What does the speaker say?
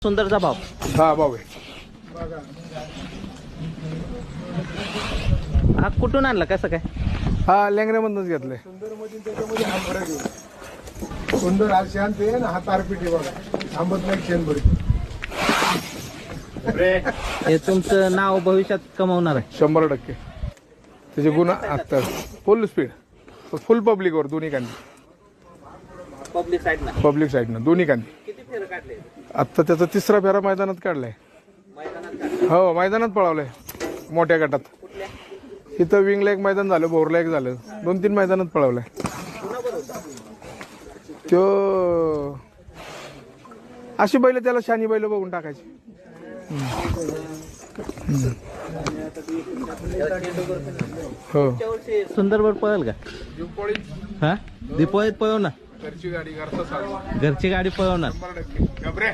सुंदरचा भाव हा भाऊ आहे. हा कुठून आणला कसं काय? हा लेंगऱ्यामधूनच घेतलंय. सुंदर मध्ये त्याच्यामध्ये हा फरक आहे. सुंदर हा शांत आहे ना, हा तारपीट आहे बघा. थांबत नाही शेण भरतो. हे तुमचं नाव भविष्यात कमावणार आहे. 100%. त्याचे गुण आता फुल स्पीड, फुल पब्लिकवर दोन्ही कांदी. पब्लिक साईड ना पब्लिक साईडनं दोन्ही कांदी. किती फेर काढले आत्ता त्याचा तिसरा फेरा मैदानात काढलाय. मैदानात? हो मैदानात पळवलंय मोठ्या गटात. कुठल्या? इथं विंगला एक मैदान झालं, भोरला एक झालं, 2-3 मैदानात पळवलंय. तो अशी बैल त्याला शानी बैल बघून टाकायची. हो सुंदरवर पळेल का? हा दीपावळीत पळवणार. घरची गाडी घरचा घरची गाडी पळवणार. 100%.